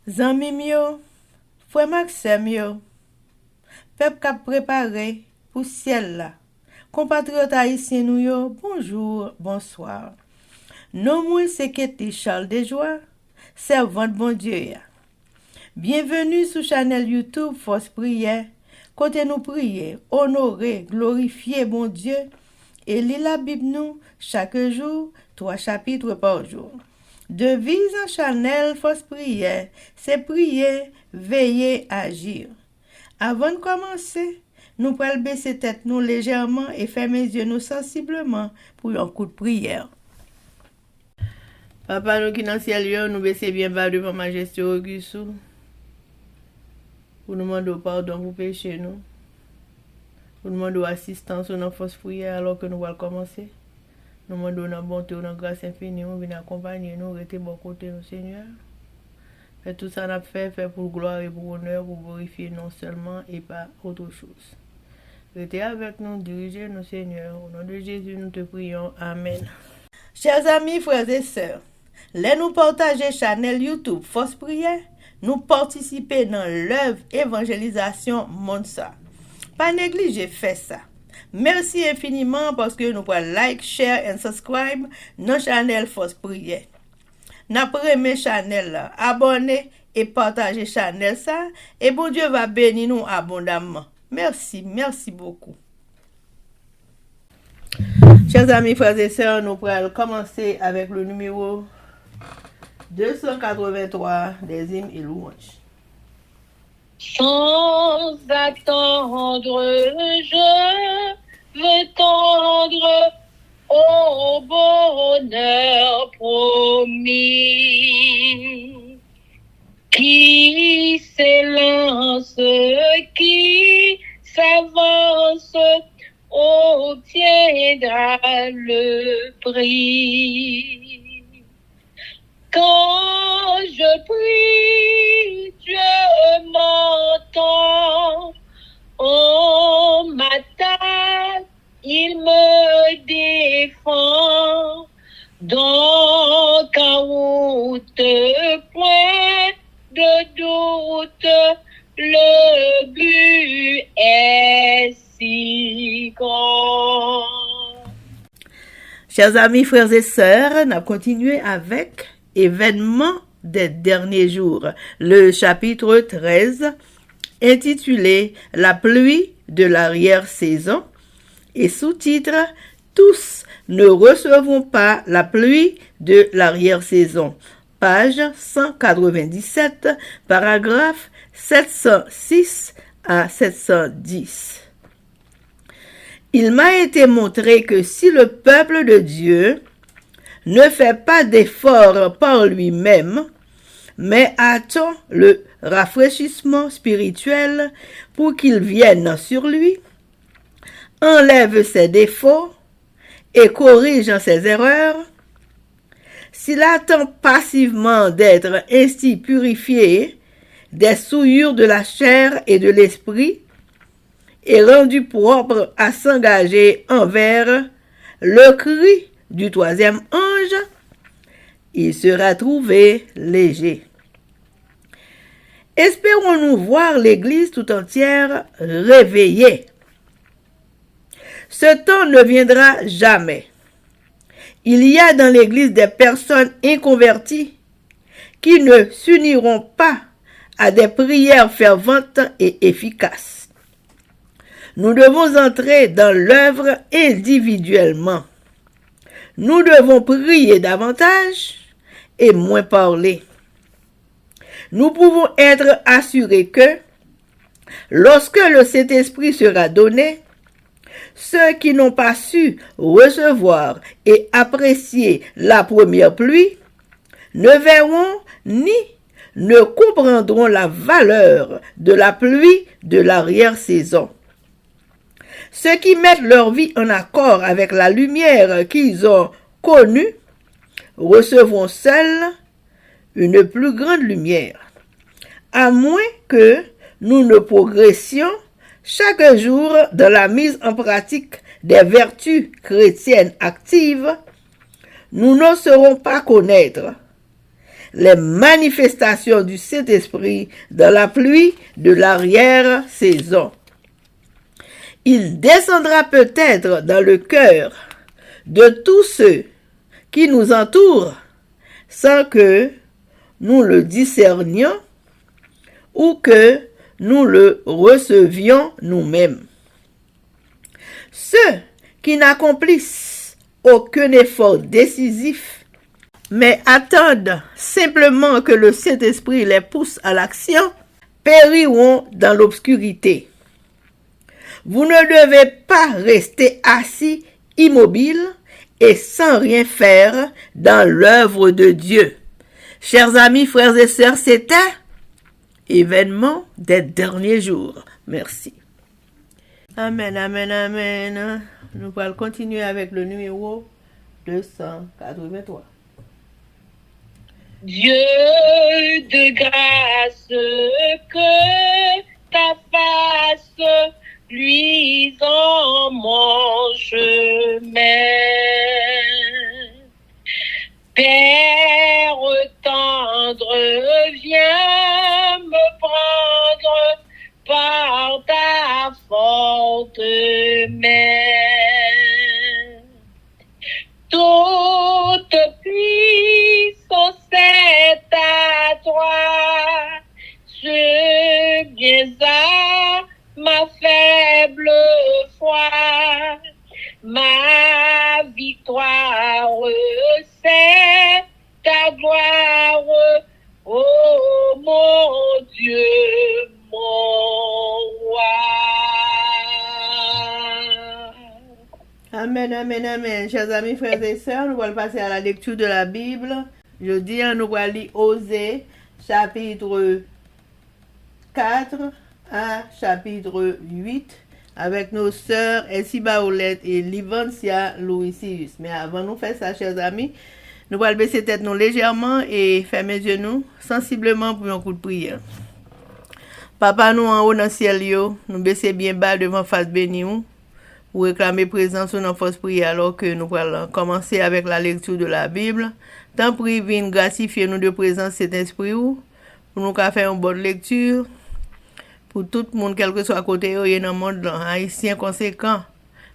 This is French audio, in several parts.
Zanmim yo, frère Maxime yo, peuple k'ap préparé pour ciel là. Compatriotes haïtiens nous yo, bonjour, bonsoir. Non moi c'est Ketty Charles Desjoie, servante bon Dieu ya. Bienvenue sur channel YouTube Force Prière, côté nous prier, honorer, glorifier bon Dieu et lire la Bible nous chaque jour, 3 chapitres par jour. Devise en channel Force Prière, c'est prier, veiller, agir. Avant de commencer, nous pouvons baisser tête nous légèrement et fermer les yeux nous sensiblement pour un coup de prière. Papa nous qui dans le ciel, nous baissons bien bas devant majesté Auguste pour nous demander pardon pour pécher nous. Pour nous demander assistance dans Force Prière alors que nous allons commencer. Nous demandons notre bonté, notre grâce infinie, nous venons accompagner nous, rester bon côté, nous, Seigneur. Fait tout ça, nous avons fait pour gloire et pour honneur, pour glorifier non seulement et pas autre chose. Restez avec nous, dirigez nous, Seigneur. Au nom de Jésus, nous te prions. Amen. Chers amis, frères et sœurs, là nous partager channel YouTube Force Prière, nous participer dans l'œuvre évangélisation Monsa. Pas négliger faire ça. Merci infiniment parce que nous pouvons like, share et subscribe dans channel Force Prière. N'après channel là, abonnez et partagez channel ça et bon Dieu va bénir nous abondamment. Merci beaucoup. Chers amis, frères et sœurs, nous allons commencer avec le numéro 283 des hymnes et louanges. Sans attendre, je veux tendre au bonheur promis. Qui s'élance, qui s'avance, obtiendra le prix. Quand je prie, Dieu m'entend. En m'attaque, il me défend. Donc en route, point de doute, le but est si grand. Chers amis, frères et sœurs, nous continuons avec événements des derniers jours, le chapitre 13, intitulé La pluie de l'arrière-saison, et sous-titre Tous ne recevront pas la pluie de l'arrière-saison, page 197, paragraphe 706 à 710. Il m'a été montré que si le peuple de Dieu ne fait pas d'effort par lui-même, mais attend le rafraîchissement spirituel pour qu'il vienne sur lui, enlève ses défauts et corrige ses erreurs, s'il attend passivement d'être ainsi purifié des souillures de la chair et de l'esprit, et rendu propre à s'engager envers le cri du troisième ange, il sera trouvé léger. Espérons-nous voir l'Église tout entière réveillée. Ce temps ne viendra jamais. Il y a dans l'Église des personnes inconverties qui ne s'uniront pas à des prières ferventes et efficaces. Nous devons entrer dans l'œuvre individuellement. Nous devons prier davantage et moins parler. Nous pouvons être assurés que, lorsque le Saint-Esprit sera donné, ceux qui n'ont pas su recevoir et apprécier la première pluie ne verront ni ne comprendront la valeur de la pluie de l'arrière-saison. Ceux qui mettent leur vie en accord avec la lumière qu'ils ont connue recevront seuls une plus grande lumière, à moins que nous ne progressions chaque jour dans la mise en pratique des vertus chrétiennes actives. Nous n'oserons pas connaître les manifestations du Saint-Esprit dans la pluie de l'arrière-saison. Il descendra peut-être dans le cœur de tous ceux qui nous entourent sans que nous le discernions ou que nous le recevions nous-mêmes. Ceux qui n'accomplissent aucun effort décisif, mais attendent simplement que le Saint-Esprit les pousse à l'action, périront dans l'obscurité. Vous ne devez pas rester assis immobile et sans rien faire dans l'œuvre de Dieu. Chers amis, frères et sœurs, c'était événement des derniers jours. Merci. Amen, amen, amen. Nous allons continuer avec le numéro 283. Dieu de grâce, que ta face luise en mon chemin. Père tendre, viens me prendre par ta forte main. Toute puissance est à toi, je viens à ma faible foi, ma victoire c'est ta gloire, oh mon Dieu, mon roi. Amen, amen, amen. Chers amis, frères et sœurs, nous allons passer à la lecture de la Bible. Jeudi, nous allons lire Osée, chapitre 4 à chapitre 8, avec nos sœurs Essie Baoulette et Livancia Louisius. Mais avant de faire ça, chers amis, nous allons baisser tête nous légèrement et fermer les yeux sensiblement pour un coup de prière. Papa, nous en haut dans le ciel, nous baissons bien bas devant face bénie pour réclamer présence dans notre prière alors que nous allons commencer avec la lecture de la Bible. Tant pis, viens gratifier nous de présence cet esprit pour nous faire une bonne lecture. Pour tout le monde, quel que soit côté, il y a dans le monde haïtien conséquent.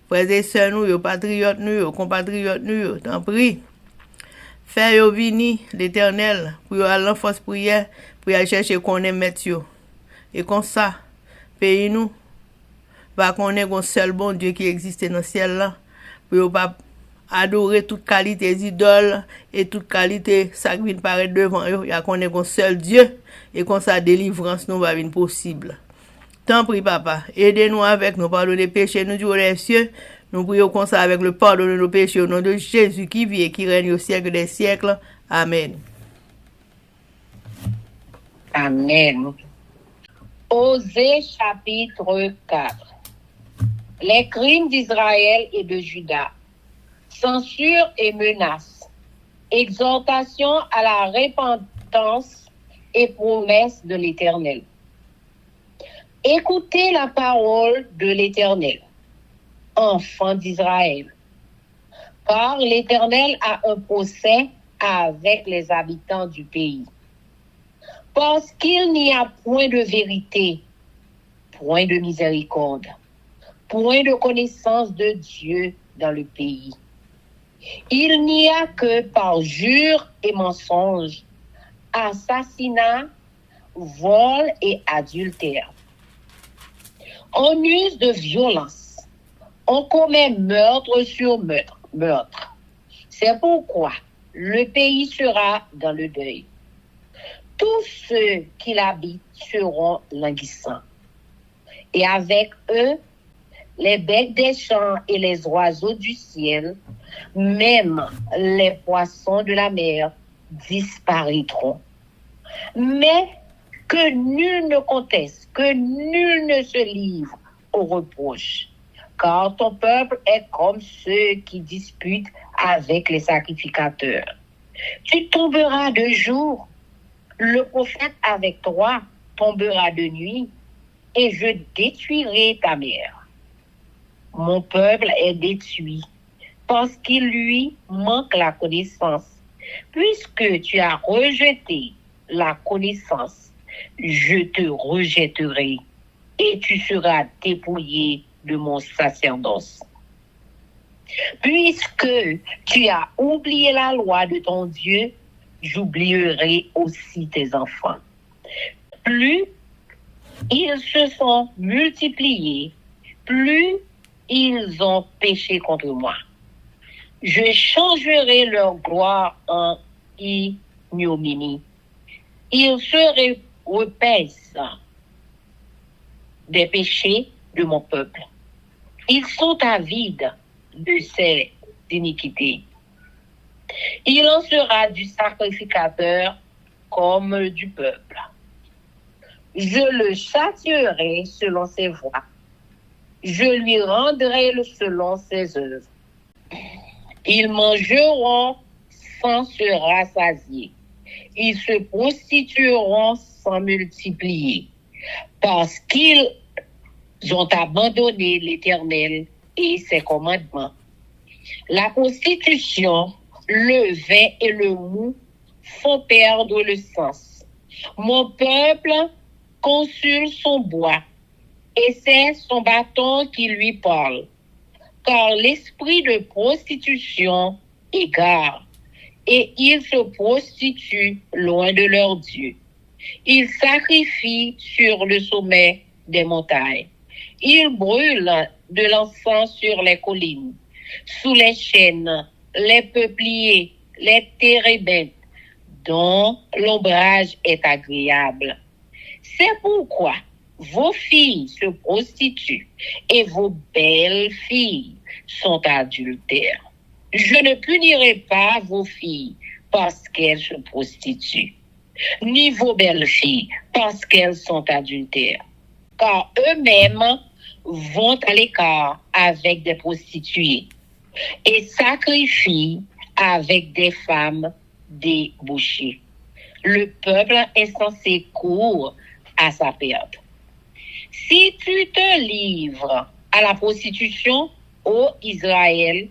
Frères et sœurs, nous, patriotes, nous, compatriotes, nous, tant pis. Faire yo vini l'Éternel pour aller en force prière, pour aller chercher qu'on aime mettre. Et comme ça, pays nous, va connaître un seul bon Dieu qui existe dans le ciel là, pour pas adorer toute qualité d'idole et toute qualité ça qui vient paraître devant eux, il y a connaître un seul Dieu et comme ça délivrance nous va venir possible. Tant pis papa, aidez-nous avec nos pardons des péchés nous du les cieux. Nous prions comme ça avec le pardon de nos péchés au nom de Jésus qui vit et qui règne au siècle des siècles. Amen. Amen. Osée chapitre 4. Les crimes d'Israël et de Juda. Censure et menaces. Exhortation à la repentance et promesse de l'Éternel. Écoutez la parole de l'Éternel, enfants d'Israël. Car l'Éternel a un procès avec les habitants du pays. Parce qu'il n'y a point de vérité, point de miséricorde, point de connaissance de Dieu dans le pays. Il n'y a que parjure et mensonge, assassinat, vol et adultère. On use de violence, on commet meurtre sur meurtre. C'est pourquoi le pays sera dans le deuil. Tous ceux qui l'habitent seront languissants. Et avec eux, les bêtes des champs et les oiseaux du ciel, même les poissons de la mer, disparaîtront. Mais que nul ne conteste, que nul ne se livre aux reproches, car ton peuple est comme ceux qui disputent avec les sacrificateurs. Tu tomberas de jour, le prophète avec toi tombera de nuit, et je détruirai ta mère. Mon peuple est détruit, parce qu'il lui manque la connaissance. Puisque tu as rejeté la connaissance, je te rejetterai et tu seras dépouillé de mon sacerdoce. Puisque tu as oublié la loi de ton Dieu, j'oublierai aussi tes enfants. Plus ils se sont multipliés, plus ils ont péché contre moi. Je changerai leur gloire en ignominie. Ils se repaissent des péchés de mon peuple. Ils sont avides de ces iniquités. Il en sera du sacrificateur comme du peuple. Je le châtierai selon ses voies. Je lui rendrai selon ses œuvres. Ils mangeront sans se rassasier. Ils se prostitueront sans multiplier, parce qu'ils ont abandonné l'Éternel et ses commandements. La prostitution, le vin et le mou font perdre le sens. Mon peuple consulte son bois, et c'est son bâton qui lui parle. Car l'esprit de prostitution égare, et ils se prostituent loin de leur Dieu. Ils sacrifient sur le sommet des montagnes. Ils brûlent de l'encens sur les collines, sous les chênes, les peupliers, les térébintes, dont l'ombrage est agréable. C'est pourquoi vos filles se prostituent et vos belles filles sont adultères. Je ne punirai pas vos filles parce qu'elles se prostituent, ni vos belles filles parce qu'elles sont adultères, car eux-mêmes vont à l'écart avec des prostituées et sacrifient avec des femmes débauchées. Le peuple insensé court à sa perte. Si tu te livres à la prostitution, ô Israël,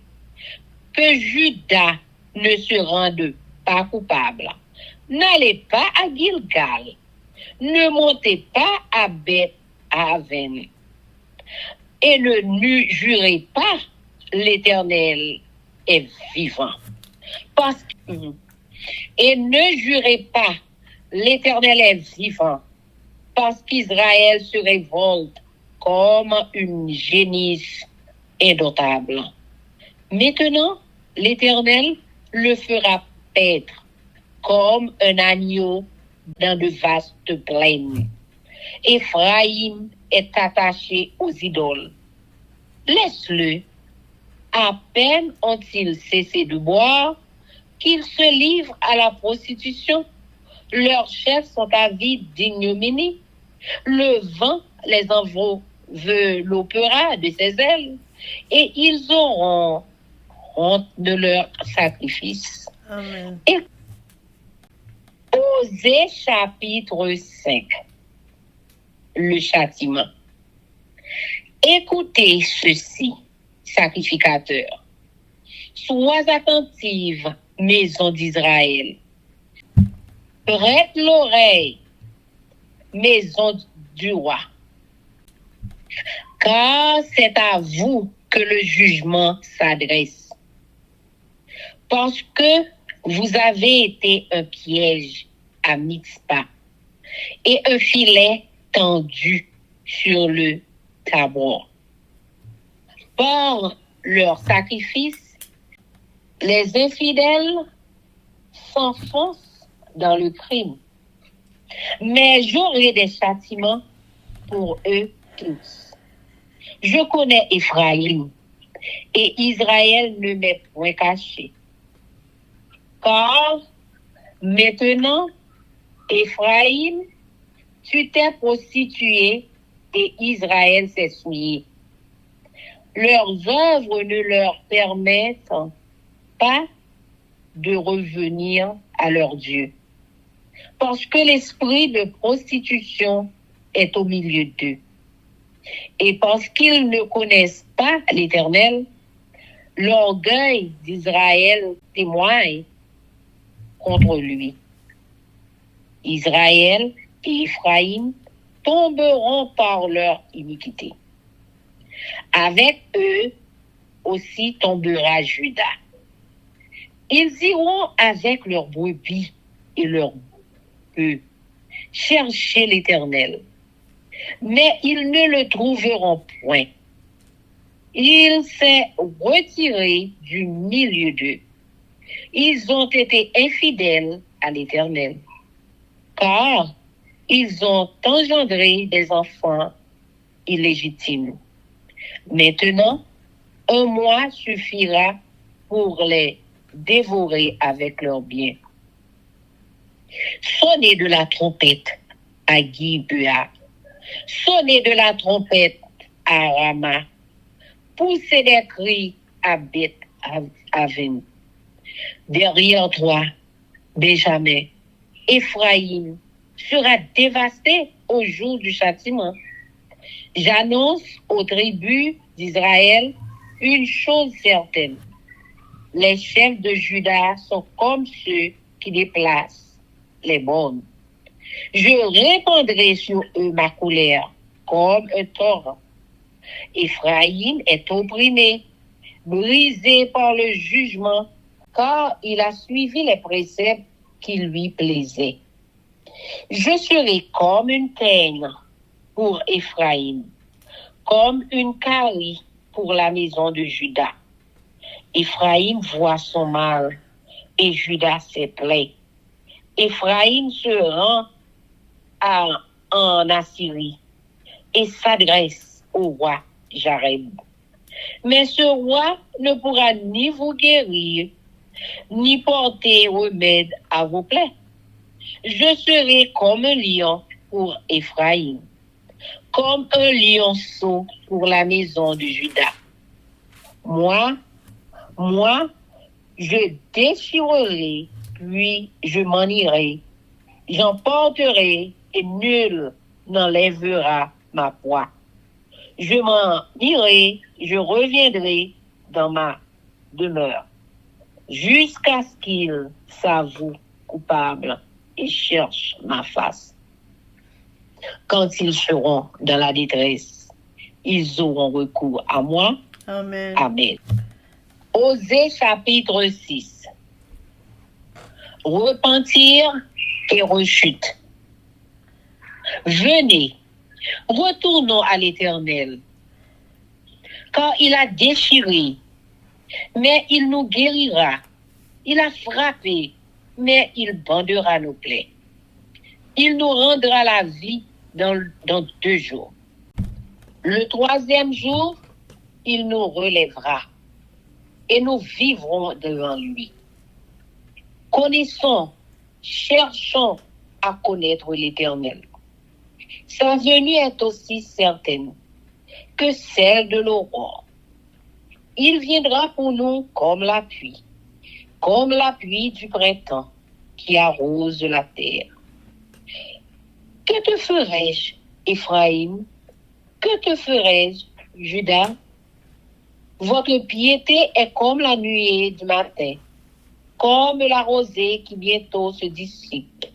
que Juda ne se rende pas coupable. N'allez pas à Gilgal, ne montez pas à Beth-Aven, et ne jurez pas l'Éternel est vivant. Et ne jurez pas l'Éternel est vivant, parce qu'Israël se révolte comme une génisse indomptable. Maintenant, l'Éternel le fera paître comme un agneau dans de vastes plaines. Éphraïm est attaché aux idoles. Laisse-le. À peine ont-ils cessé de boire qu'ils se livrent à la prostitution. Leurs chefs sont avides d'ignominie. Le vent les enveloppera de ses ailes et ils auront honte de leur sacrifice. Amen. Et Osée chapitre 5, le châtiment. Écoutez ceci, sacrificateurs. Sois attentive, maison d'Israël. Prête l'oreille, maison du roi. Car c'est à vous que le jugement s'adresse. Parce que vous avez été un piège à Mitzpah et un filet tendu sur le Tabor. Par leur sacrifice, les infidèles s'enfoncent dans le crime. Mais j'aurai des châtiments pour eux tous. Je connais Éphraïm et Israël ne m'est point caché. Car maintenant, Éphraïm, tu t'es prostitué et Israël s'est souillé. Leurs œuvres ne leur permettent pas de revenir à leur Dieu. Parce que l'esprit de prostitution est au milieu d'eux. Et parce qu'ils ne connaissent pas l'Éternel, l'orgueil d'Israël témoigne. contre lui. Israël et Éphraïm tomberont par leur iniquité. Avec eux aussi tombera Juda. Ils iront avec leurs brebis et leurs bœufs chercher l'Éternel, mais ils ne le trouveront point. Il s'est retiré du milieu d'eux. Ils ont été infidèles à l'Éternel, car ils ont engendré des enfants illégitimes. Maintenant, un mois suffira pour les dévorer avec leurs biens. Sonnez de la trompette à Gibea, sonnez de la trompette à Rama, poussez des cris à Beth Aven. Derrière toi, Benjamin, Éphraïm sera dévasté au jour du châtiment. J'annonce aux tribus d'Israël une chose certaine. Les chefs de Juda sont comme ceux qui déplacent les bornes. Je répandrai sur eux ma colère comme un torrent. Éphraïm est opprimé, brisé par le jugement, car il a suivi les préceptes qui lui plaisaient. Je serai comme une teigne pour Éphraïm, comme une carie pour la maison de Juda. Éphraïm voit son mal et Juda ses plaies. Éphraïm se rend en Assyrie et s'adresse au roi Jareb. Mais ce roi ne pourra ni vous guérir, ni porter remède à vos plaies. Je serai comme un lion pour Éphraïm, comme un lionceau pour la maison de Juda. Moi, je déchirerai, puis je m'en irai. J'emporterai et nul n'enlèvera ma proie. Je m'en irai, je reviendrai dans ma demeure, jusqu'à ce qu'ils s'avouent coupables et cherchent ma face. Quand ils seront dans la détresse, ils auront recours à moi. Amen. Amen. Osée chapitre 6. Repentir et rechute. Venez, retournons à l'Éternel, car il a déchiré, mais il nous guérira. Il a frappé, mais il bandera nos plaies. Il nous rendra la vie dans 2 jours. Le 3e jour, il nous relèvera et nous vivrons devant lui. Connaissons, cherchons à connaître l'Éternel. Sa venue est aussi certaine que celle de l'aurore. Il viendra pour nous comme la pluie du printemps qui arrose la terre. Que te ferai-je, Éphraïm? Que te ferai-je, Juda? Votre piété est comme la nuée du matin, comme la rosée qui bientôt se dissipe.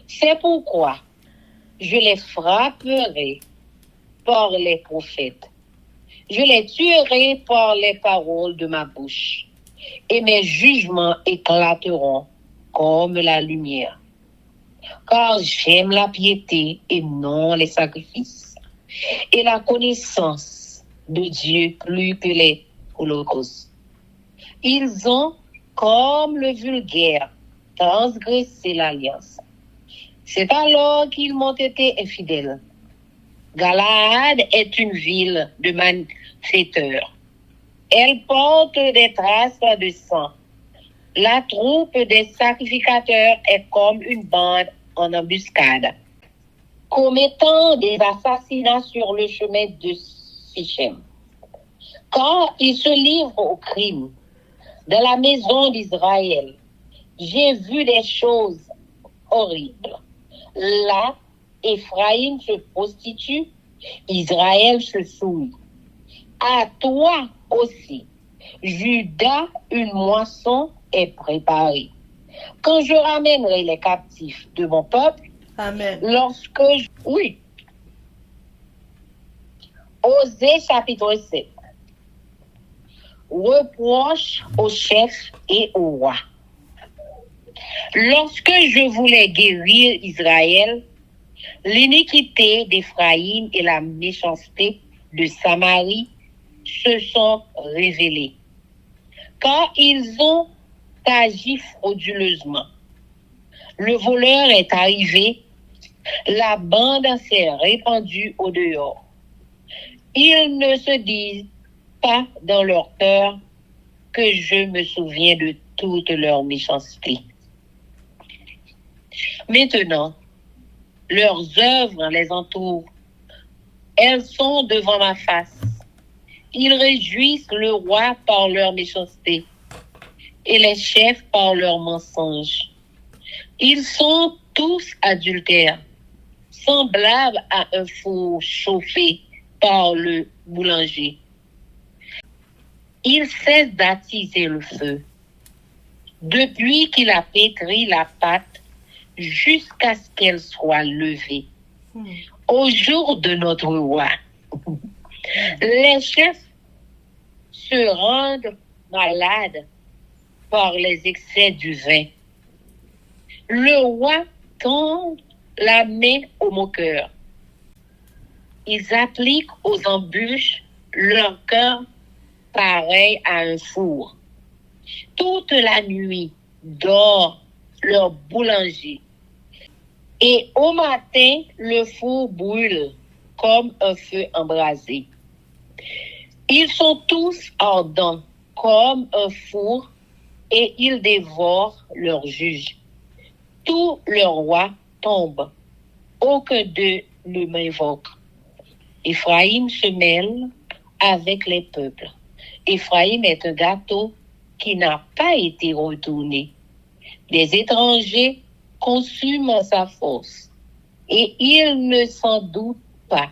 C'est pourquoi je les frapperai par les prophètes. Je les tuerai par les paroles de ma bouche, et mes jugements éclateront comme la lumière. Car j'aime la piété et non les sacrifices, et la connaissance de Dieu plus que les holocaustes. Ils ont, comme le vulgaire, transgressé l'alliance. C'est alors qu'ils m'ont été infidèles. Galaad est une ville de malfaiteurs. Elle porte des traces de sang. La troupe des sacrificateurs est comme une bande en embuscade, commettant des assassinats sur le chemin de Sichem. Quand ils se livrent au crime dans la maison d'Israël, j'ai vu des choses horribles. Là, Éphraïm se prostitue, Israël se souille. À toi aussi, Juda, une moisson est préparée. quand je ramènerai les captifs de mon peuple, Amen. oui. Osée chapitre 7. Reproche aux chefs et au roi. Lorsque je voulais guérir Israël, l'iniquité d'Éphraïm et la méchanceté de Samarie se sont révélées, car ils ont agi frauduleusement. Le voleur est arrivé, la bande s'est répandue au dehors. Ils ne se disent pas dans leur cœur que je me souviens de toute leur méchanceté. Maintenant, leurs œuvres les entourent. Elles sont devant ma face. Ils réjouissent le roi par leur méchanceté et les chefs par leurs mensonges. Ils sont tous adultères, semblables à un four chauffé par le boulanger. Il cesse d'attiser le feu depuis qu'il a pétri la pâte jusqu'à ce qu'elle soit levée. Au jour de notre roi, les chefs se rendent malades par les excès du vin. Le roi tend la main au moqueur. Ils appliquent aux embûches leur cœur pareil à un four. Toute la nuit dort leur boulanger. Et au matin, le four brûle comme un feu embrasé. Ils sont tous ardents comme un four et ils dévorent leurs juges. Tous leurs rois tombent. Aucun d'eux ne m'invoque. Éphraïm se mêle avec les peuples. Éphraïm est un gâteau qui n'a pas été retourné. Des étrangers consument sa force et il ne s'en doute pas.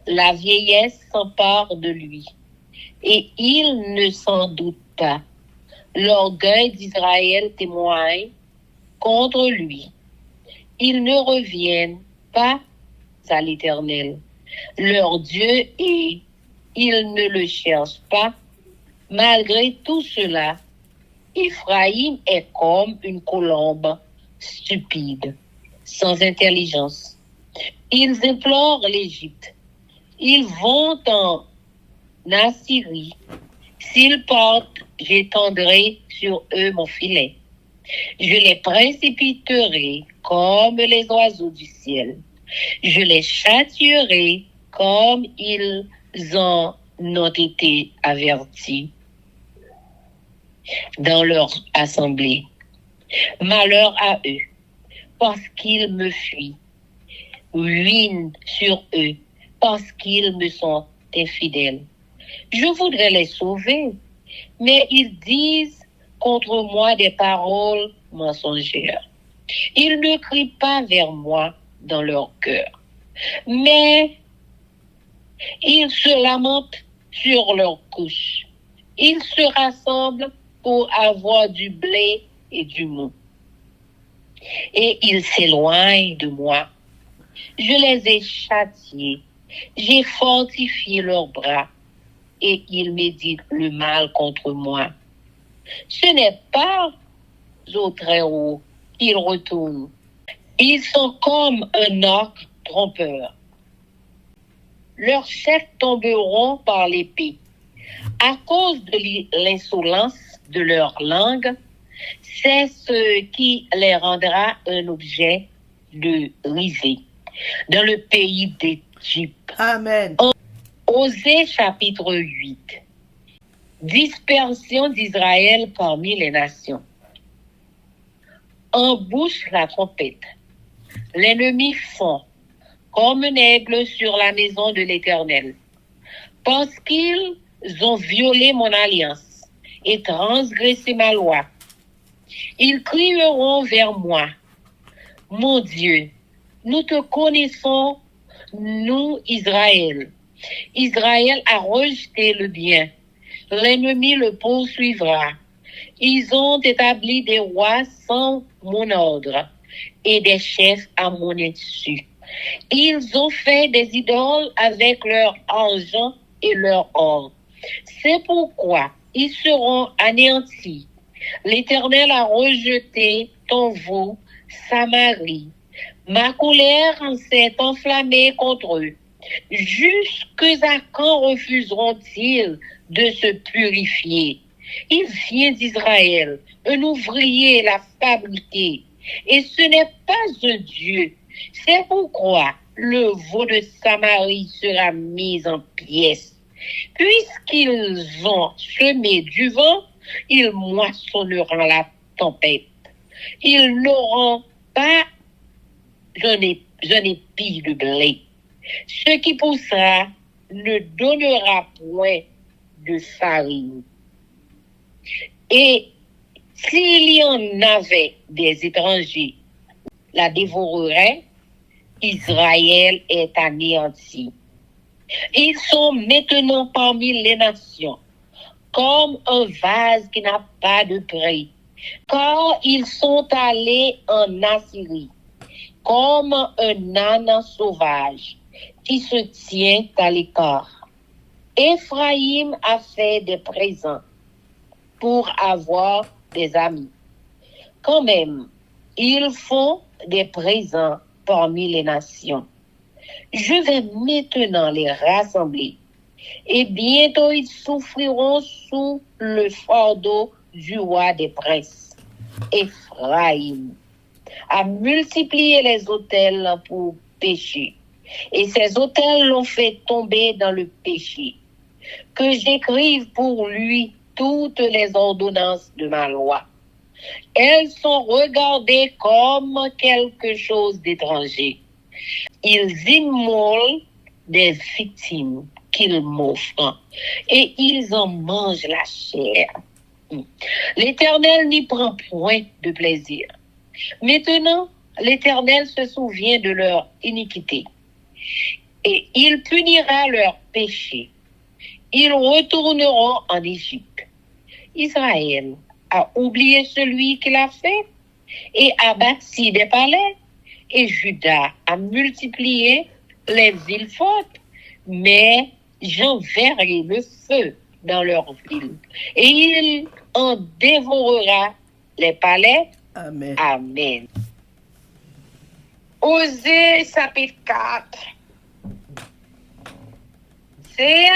La vieillesse s'empare de lui et il ne s'en doute pas. L'orgueil d'Israël témoigne contre lui. Ils ne reviennent pas à l'Éternel, leur Dieu, et ils ne le cherchent pas. Malgré tout cela, Éphraïm est comme une colombe stupide, sans intelligence. Ils implorent l'Égypte. Ils vont en Assyrie. S'ils partent, j'étendrai sur eux mon filet. Je les précipiterai comme les oiseaux du ciel. Je les châtierai comme ils en ont été avertis dans leur assemblée. Malheur à eux, parce qu'ils me fuient. Ruine sur eux, parce qu'ils me sont infidèles. Je voudrais les sauver, mais ils disent contre moi des paroles mensongères. Ils ne crient pas vers moi dans leur cœur, mais ils se lamentent sur leur couche. Ils se rassemblent pour avoir du blé et du mou. Et ils s'éloignent de moi. Je les ai châtiés. J'ai fortifié leurs bras et ils méditent le mal contre moi. Ce n'est pas au Très-Haut qu'ils retournent. Ils sont comme un arc trompeur. Leurs chefs tomberont par l'épée. À cause de l'insolence de leur langue, c'est ce qui les rendra un objet de risée dans le pays d'Égypte. Amen. Osée chapitre 8. Dispersion d'Israël parmi les nations. Embouche la trompette. L'ennemi fond comme un aigle sur la maison de l'Éternel, parce qu'ils ont violé mon alliance et transgressé ma loi. Ils crieront vers moi, mon Dieu, nous te connaissons, nous, Israël. Israël a rejeté le bien. L'ennemi le poursuivra. Ils ont établi des rois sans mon ordre et des chefs à mon insu. Ils ont fait des idoles avec leur argent et leur or. C'est pourquoi ils seront anéantis. L'Éternel a rejeté ton veau, Samarie. Ma colère s'est enflammée contre eux. Jusqu'à quand refuseront-ils de se purifier? Il vient d'Israël, un ouvrier l'a fabriqué, et ce n'est pas un Dieu. C'est pourquoi le veau de Samarie sera mis en pièces. Puisqu'ils ont semé du vent, ils moissonneront la tempête. Ils n'auront pas un épi de blé. Ce qui poussera ne donnera point de farine. Et s'il y en avait des étrangers, la dévorerait. Israël est anéanti. Ils sont maintenant parmi les nations, comme un vase qui n'a pas de prix, car ils sont allés en Assyrie, comme un âne sauvage qui se tient à l'écart. Éphraïm a fait des présents pour avoir des amis. Quand même, ils font des présents parmi les nations. Je vais maintenant les rassembler, et bientôt ils souffriront sous le fardeau du roi des princes. Éphraïm a multiplié les autels pour pécher, et ces autels l'ont fait tomber dans le péché. Que j'écrive pour lui toutes les ordonnances de ma loi. Elles sont regardées comme quelque chose d'étranger. Ils immolent des victimes qu'ils m'offrent et ils en mangent la chair. L'Éternel n'y prend point de plaisir. Maintenant, l'Éternel se souvient de leur iniquité et il punira leur péché. Ils retourneront en Égypte. Israël a oublié celui qui l'a fait et a bâti des palais, et Juda a multiplié les villes fortes, mais j'enverrai le feu dans leurs villes, et il en dévorera les palais. Amen. Amen. Osée chapitre 4. C'est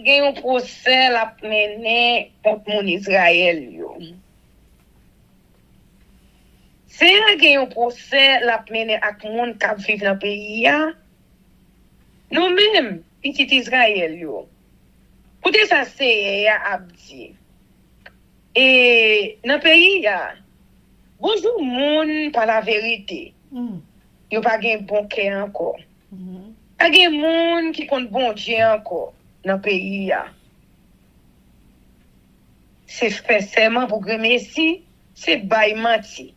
un procès la mené contre mon Israël. C'est un procès la mené avec mon qui vit dans le pays. Nous-mêmes, petit Israël. Écoutez, ça c'est abdi. Et dans le pays, bonjour, monde par la vérité. Il n'y a pas de bon cœur encore. Il y a des gens qui comptent bon Dieu encore dans le pays. C'est faire serment pour que Messi, c'est bail menti.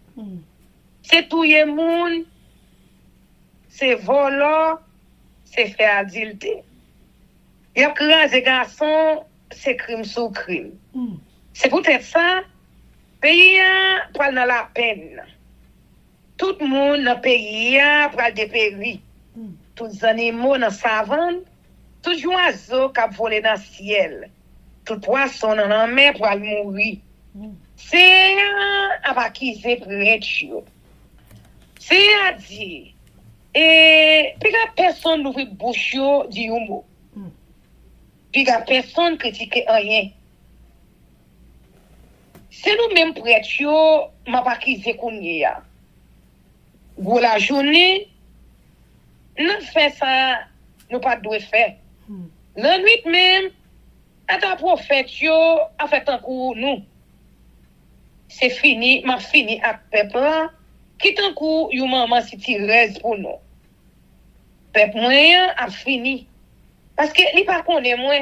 C'est tout le monde, c'est voler, c'est faire adulter. Il y a plein de garçons, c'est crime sur crime. C'est peut-être ça, le pays prend dans la peine. Tout le monde dans le pays prend dépérir. Tous les animaux dans la savane, tous les oiseaux qui volent dans le ciel, tout poisson dans la mer pour mourir. C'est à pas qui c'est prêtre. C'est à dire. Et puis la personne n'ouvre bouche dit un mot. Puis la personne critique rien. C'est nous-mêmes prêtres, ma pas qui c'est qu'on y a. Pour la journée, nous faisons ça, nous pas de faire. La nuit même, à ta prophète, a fait un coup nous. C'est fini, m'a fini avec peuple là, qui tant coup, you maman si tirez pour nous. Peuple moyen a fini. Parce que il pas connaît moi.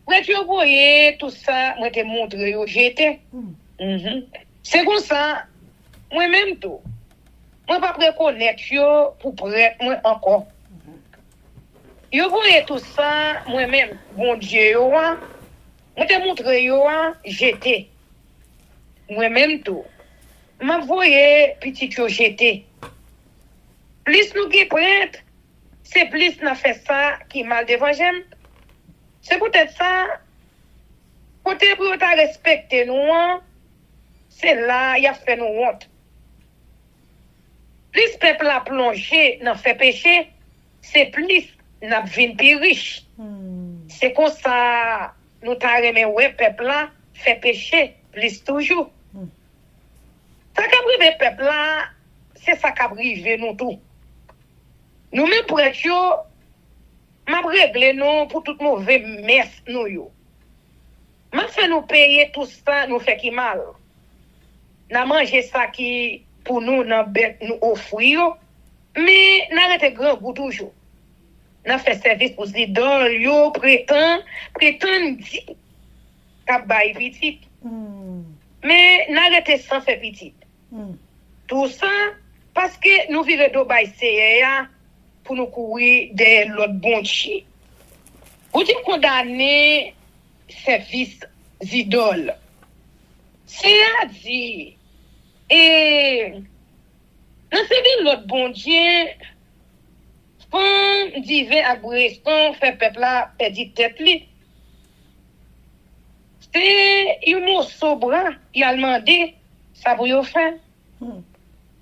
Quand tu voyais tout ça, moi te montré yo j'étais. C'est comme ça, moi même tout. Moi pas reconnaître yo pour prêtre moi encore. Yo voyais tout ça, moi même bon Dieu yo, moi Je te montre yo jeté. Moi-même tout. M'a voyé petit yo jeté. Plus nous qui prête, c'est plus n'a fait ça qui mal devant j'aime. C'est peut-être ça. Côté pour ta respecter nous, c'est là il a fait nous honte. Plus peuple a plongé dans fait péché, c'est plus n'a vinn plus riche. C'est comme ça nous t'a remet ouais peuple là fait péché plus toujours. Ça qu'a privé peuple là, c'est ça qu'a privé nous tout. Nous même pour être yo, m'a réglé nous pour toute mauvais messe nous yo. M'a fait nous payer tout ça nous fait qui mal. N'a mangé ça qui pour nous dans bête nous offrir mais n'arrête grand goût toujours. N'a fait service pour idole yo prétend dit qu'a bail petit. Mais n'arrête sans faire petit. Tout ça parce que nous vivons de bail CA pour nous courir de l'autre bon chi. Vous dites condamner service idole. C'est-à-dire et dans ce l'autre bon Dieu font divin abreston fait peuple là perdre tête li. C'est un mot sobre, il a demandé ça pour yo faire.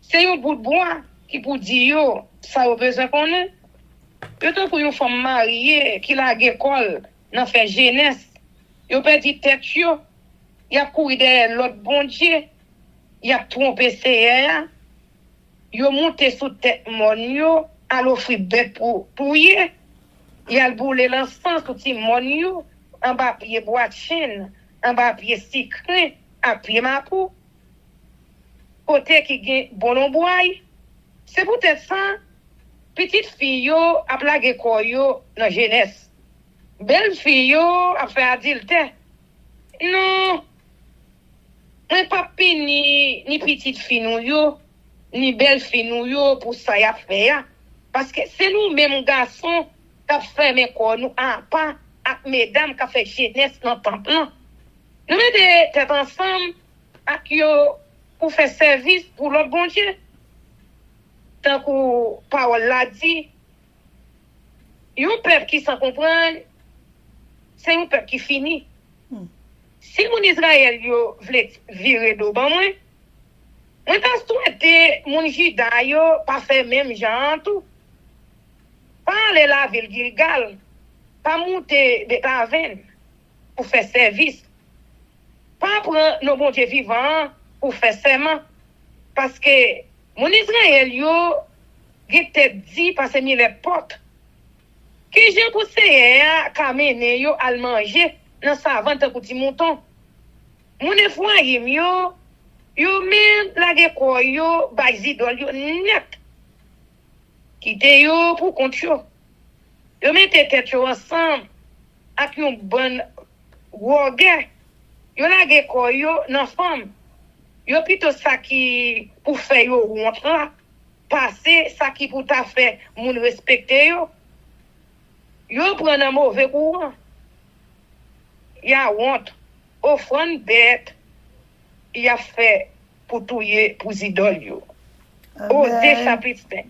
C'est un bout de bois qui pour dire yo ça a besoin qu'on ait. Peut-être pour une femme mariée qui la école dans fait jeunesse, yo perdu tête yo, il a couru derrière l'autre bon Dieu, il a trompé CA, yo monté sous tête mon yo, à l'offrir bête pour touyer, il a boulé l'encens sous ti mon yo, en bas pied boîte chaîne, en bas pied secret, à pied ma pou. Côté qui gagne bon bois, c'est peut-être ça. Petite fille yo a plagué quoi yo dans jeunesse. Belle fille yo a fait adulte. Non. Mais pas ni petite fille nou yo, ni belle fille nou yo pour ça y a fait. Parce que c'est nous mêmes garçons qui fait mes quoi nous en pas avec mesdames qui fait jeunesse dans temple. Nous mettons tête ensemble avec yo pour faire service pour l'autre bon Dieu. Tant que parole l'a dit, un peuple qui s'en comprend, c'est un peuple qui finit. Si mon Israël yo vle virer do ban moi t'a souhaité mon Juda yo pas faire même genre tout. Pas aller la ville Gilgal, pas monter Betaven pour faire service. Pas prendre nos bon Dieu vivants pour faire serment parce que mon Israël yo gete dit parce que mi les portes que j'ai poussé à caminer yo à manger dans sa vente pour petit mouton. Mon foyer yo même la geko yo bazidol yo net. Quitte yo pour compte yo. Yo mette tête yo ensemble avec une bonne wogue. Yo la geko yo nan femme. Yo plutôt ça qui pour faire yo honte là. Passer ça qui pour ta faire moun respecter yo. Yo prend un mauvais courant. Il y a honte. Offrande bête. Il a fait pour touiller pour idole yo. Osée chapitre 5.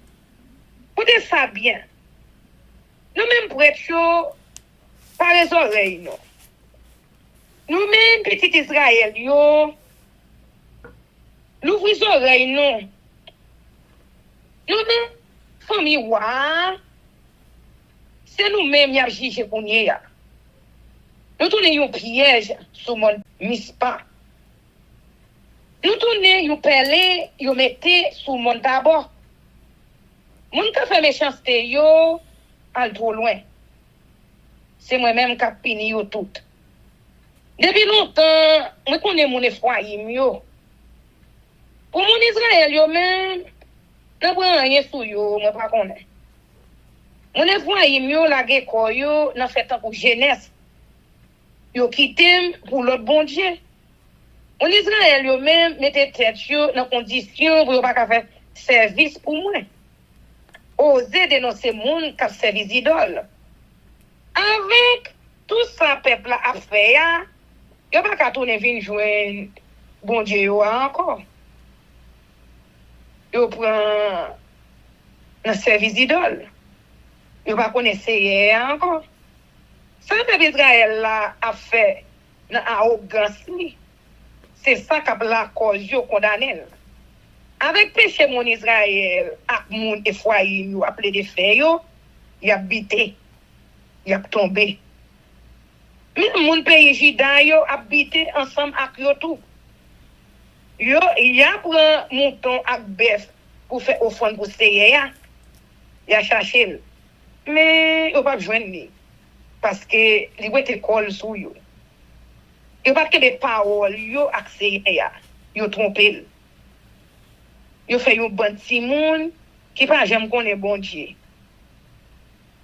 Vous dites ça bien. Nous même prêtres yo par les oreilles non. Nous même petit Israël yo nous les oreilles non. Nous même famille wa c'est nous même y a jugé pour nous. Nous tournons un piège sur mon mispa. Nous tournons un pelé, nous mettons sur mon d'abord. Mon qui fait méchanceté yo al trop loin. C'est moi-même qui pini yo tout. Depuis longtemps, moi connais mon foyer yo. Pour mon Israël yo même, n'a pas rien sur yo, moi pas connais. Mon foyer yo la geko yo n'a fait tant pour jeunesse. Yo quitté pour l'autre bon Dieu. Mon Israël yo même mette tête yo dans condition pour yo pas faire service pour moi. Oser dénoncer monde qui service idole. Avec tout ça peuple a fait Yo pas qu'à tourner vin joindre bon Dieu yo encore. Yo prend un service d'idole. Yo pas connaître encore. Ça que Israël là a fait dans arrogance li. C'est ça qu'a la cause yo condamné. Avec péché mon Israël, ak moun Ephraim yo appelé de fait yo, y a bité, y a tombé. Même mon pays Juda yo a bité ensemble ak yo tout. Yo y a prend mouton ak bœuf pour faire offrande pour Seigneur ya. Y a cherché. Mais yo pas joindre ni parce que li wete kol sou yo. Yo pas que des paroles yo ak Seigneur ya. Yo trompé. Yo fait yon bon ti moun qui pas jamais connaît bon Dieu.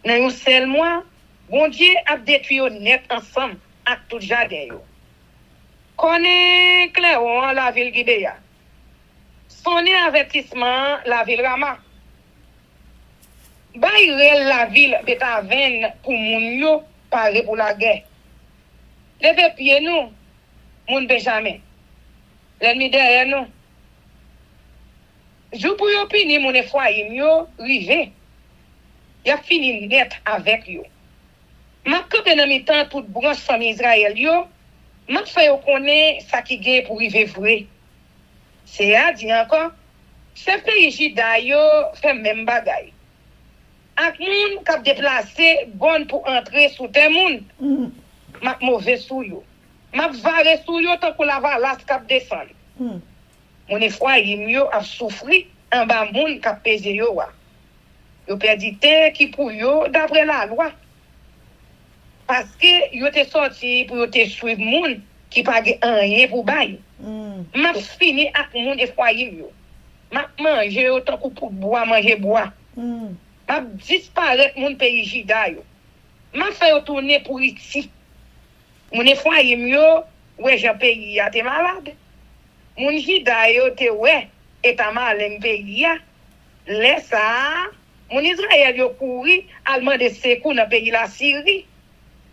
Dans yon seul mois, bon Dieu a détruit yo net ensemble avec tout jardin yo. Connaît Cléon la ville Gibea. Sonné avertissement la ville Rama. Bayrel la ville Betaven pour moun yo parler pour la guerre. Levez pied nous, moun Benjamin. L'ennemi derrière nous. Jou pour yo pini mon Ephraim yo rive. Y a fini net avec yo. M'a campé dans mi temps toute branche famille Israël yo, m'a fait yo connaît ça qui gagne pour rive vrai. C'est a dit encore, chef pays Juda yo fait même bagay. Ak moun k'ap déplacer bonne pour entrer sous terre moun. M'a mauvais sou yo. M'a varé sou yo tant que la valas k'ap descend. Mon Ephraim yo a souffri en bas moun k'ap pese yo wa. Yo perdi terre qui pour yo d'après la loi. Parce que yo te sorti pour yo te suivre moun qui pa gen rien pour bay. M'a fini ak moun Ephraim yo. M'a manger yo tant que pour boire manger boire. M'a disparaître moun pays Juda yo. M'a fait yo tourner pour ici. Mon Ephraim yo ouais j'ai pays a te malade. Moun Juda yo te ouais et ta malin pays ya. Laisse ça. Mon Israël yo couri allemand de secours dans pays la Syrie.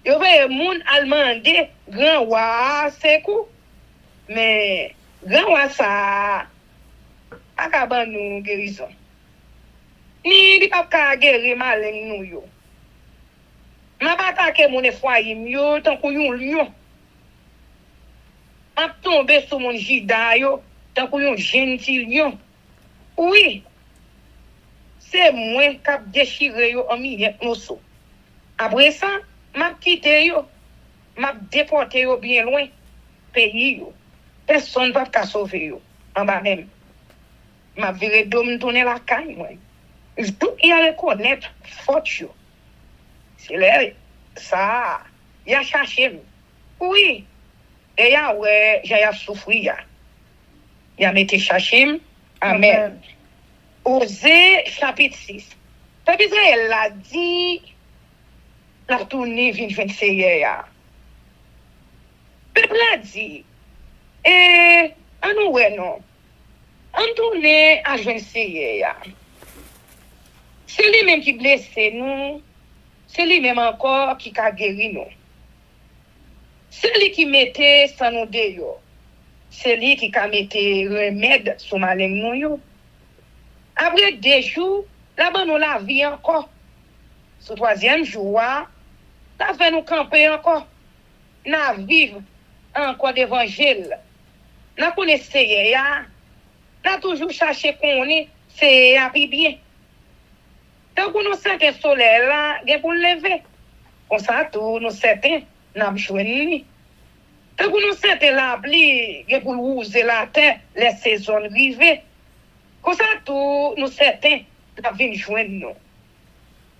Yo ve moun allemand de grand roi secours. Mais grand roi ça akaban nou guérison. Ni di pa ka guérir malin nou yo. M'a pas attaqué mon Ephraim yo tant que yon lion. M'a tombé sur mon Juda yo tant que yon gentil lion. Oui. C'est moi qui a déchiré yo en milliers morceaux. Après ça, m'a quitté yo, m'a déporté yo bien loin pays yo. Personne ne va pas sauver yo en bas même. M'a viré d'homme tourner la caille moi. Tout y a reconnaître faute yo. C'est là ça, y a cherché. Oui. Et ya ouais, j'ai souffri ya. Y a mis chercher. Amen. Osée chapitre 6. Peuple Israël l'a dit, la tournée vient 26 ya. Peuple l'a dit, et en nous non, en tournée à 26 ya. C'est lui-même qui blesse nous, c'est lui-même encore qui a guéri nous. C'est lui qui mettait sans nous déyo. C'est lui qui a mis remède sur ma langue nous. Après 2 jours, là-bas nous la vie encore. Ce 3e jour, la fait nous camper encore. Nous vivre encore d'évangile. Nous connaissons ya. Nous toujours cherché qu'on est, c'est à bien. Tant que nous sentons le soleil là, il pour lever. Comme ça, tout nous sentons, nous avons choisi. Tant que nous sentons la pluie, il pour rouser la terre, les saisons arrivées. Comme ça, tout nous certains, la vie joindre nous.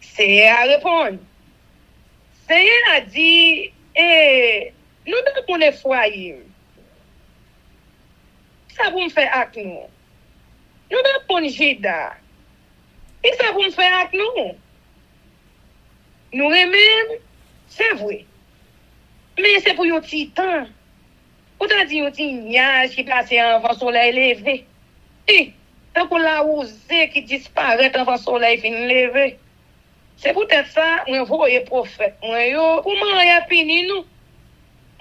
C'est à répondre. Seigneur a dit, nous devons pour les foyers. Ça vous me faire avec nous. Nous devons pour les Juda. Et ça vous me faire avec nous. Nous aimons, c'est vrai. Mais c'est pour un petit temps. Vous avez dit un petit nuage qui passe avant le soleil levé. Et, tant qu'on l'a osé qui disparaît avant le soleil fin levé. C'est peut-être ça, on voit les prophètes. Comment il a fini nous?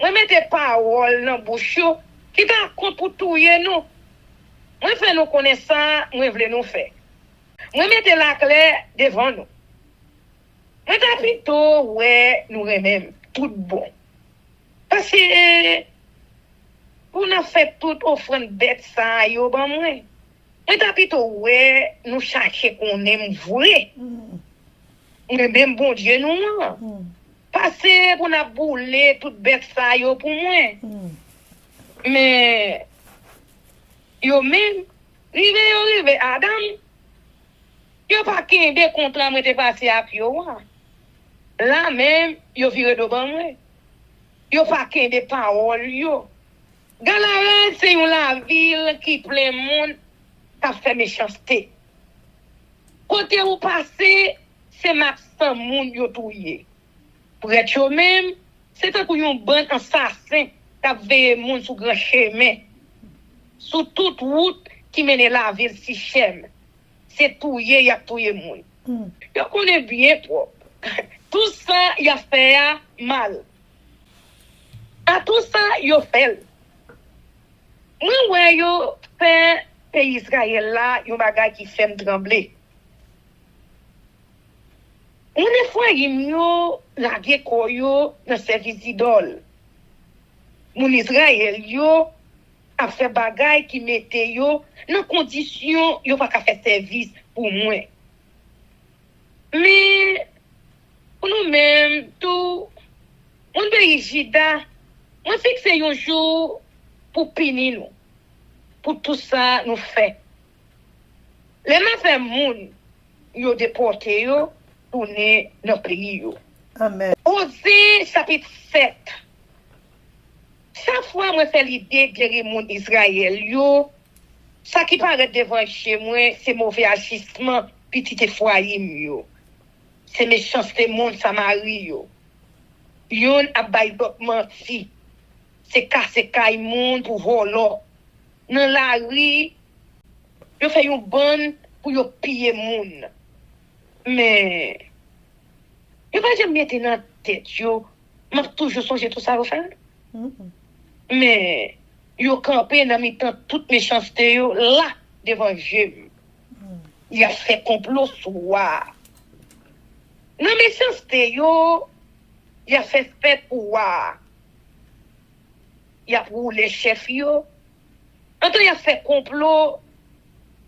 Moi mette parole dans bouche yo qui t'a compte pour touyer nous. Moi fait nous connaître ça, moi vle nous faire. Moi mette la clé devant nous. Moi t'a plutôt ouais nous même tout bon. Parce que pour nous fait toute offrande bête ça yo ban moi. Moi t'a plutôt ouais nous chercher qu'on aime vrai. Même bon Dieu nous. Passer pour nous bouler toute bête ça yo pour moi. Mais yo même rive Adam yo pas kembe contrat moi te passé à yo. Là même yo vire de ban moi. Yo pas kembe parole yo. Galaran c'est une ville qui plein monde a fait méchanceté. Côté où passer c'est maximum monde yo touyer. Pour être yo même, c'est un coup yon bon assassin qui veille monde sur grand chemin. Sur toute route qui mène la ville si chème. C'est touyer, y a touyer monde. Yo connaît bien propre. Tout ça y a fait mal. À tout ça yo fait. Moi ouais yo fait pays Israël là, yon bagay qui fait me trembler. On est fois yo la geko yo dans service idole. Mon Israël yo a fait bagay qui mette yo dans condition yo pas faire service pour moi. Mais pour nous même tout on pays Jida, on fixe un jour pour punir nous. Pour tout ça nous fait. Les gens fait moun yo déporté yo tourner dans le pays yo. Amen. Osée chapitre 7. Chaque fois moi fait l'idée de guérir mon Israël yo, ça qui paraît devant chez moi, c'est mauvais agissement petit Ephraim yo. C'est méchanceté monde Samarie yo. Yon a bay d'autres menti. C'est casser kay monde pour voler. Dans la rue, yo fait une bonne pour yo piller monde. Mais yo pas jamais mettre dans tête yo, m'a toujours songé tout ça refaire. Mais yo campé dans mi-temps toute méchanceté yo là devant Dieu. Il a fait complot soir. Dans méchanceté yo, il a fait fête pour voir. Il a pour les chefs yo. Quand il a fait complot,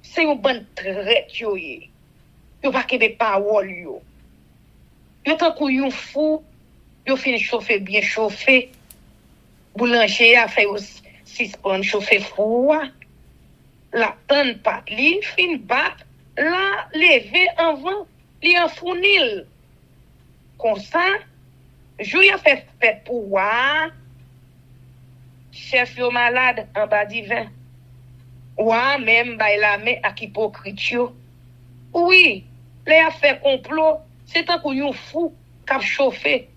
c'est une bonne traite yo. Yo pas que des paroles yo. Yo tant kou yon fou, yo fin chauffer bien chauffé. Boulanger a fait aussi 6 points chauffer fou. La tonne pat li fin bat, la lever en vent, li en fournil. Comme ça, jou y a fait fête pour wa. Chef yo malade en bas divin. Wa même bay la main ak hypocrite yo. Oui, les a fait complot, c'est un coup yon fou qui a chauffé.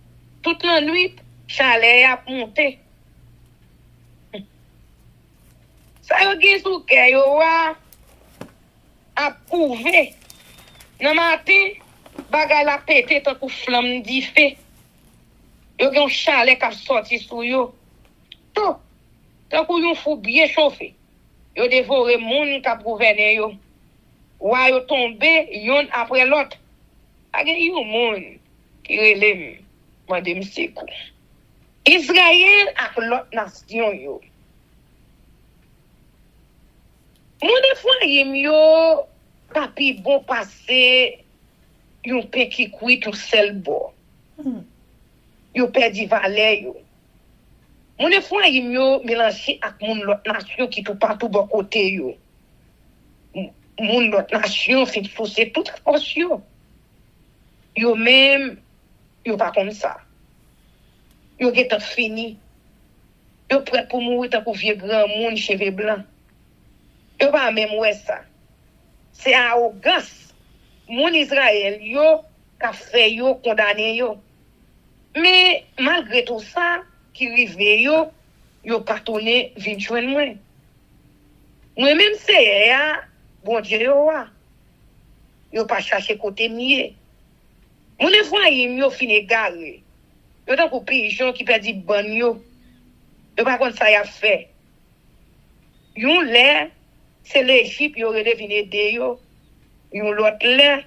Toute la nuit, chalet a monté. Ça y est sous que yo a prouvé. Nan matin, bagay la pété tant coup flamme di fait. Yo gen chalet qui a sorti sous yo. Tout, tant coup yon fou bien chauffé. Yo dévoré moun qui a gouverné yo. Wa yo tombe yon après l'autre. Age yon moun qui relève madame Sekou. Israël ak l'autre nation yo. Mon Ephraim yo papi bon passé yon pe qui kuit tout seul bo. Yo perdi valet yo. Mon Ephraim yo mélangé ak moun l'autre nation qui tout partout bon côté yo. Moun l'autre nation fin forcer toute force yo. Yo même yo pas comme ça. Yo get fini. Yo prêt pour mourir tant pour vieux grand monde cheveux blancs. Yo pas même ouais ça. C'est arrogance. Moun Israël yo qu'a fait yo condamné yo. Mais malgré tout ça qui rive yo pas tourné vinn joindre moi. Moi même c'est bon Dieu yo pas chercher côté mieux. Mon Ephraim yo fin égaré. Yo tant pour pigeon qui perdi bon yo Yo pas contre ça y a fait. Yon lè, c'est l'Égypte yo rele vinn aider yo. Yon l'autre lè,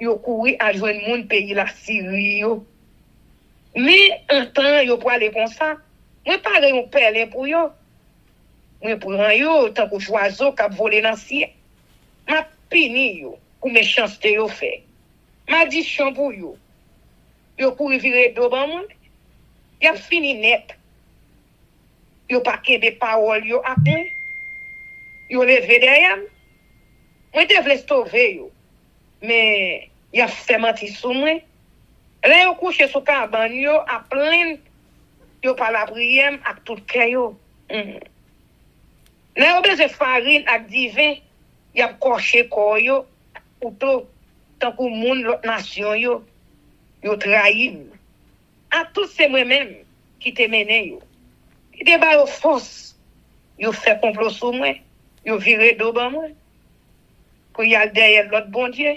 yo couri à joindre moun pays la Syrie yo. Mais un temps yo pour aller comme ça, moi pas yon perlin pour yo. Moi prend yo tant que oiseau qui volé dans ciel. M'a pini yo pour méchanceté yo fait. M'a dit chant pour yo. Yo pour virer do ban moun. Y a fini net. Yo pas kebe parole yo après. Yo levé derrière. Moi te vle sauver yo. Mais y a fait mentir sous moi. Là yo couché sous cabane yo à plein yo pas la prière ak tout cœur yo. Là yo besoin farine ak divin, y a coché corps yo ou tout tant que moun l'autre nation yo trahi. À tout c'est moi-même qui te mené yo. Qui te ba yo force. Yo fait complot sur moi. Yo viré do ban moi. Pour y aller derrière l'autre bon Dieu.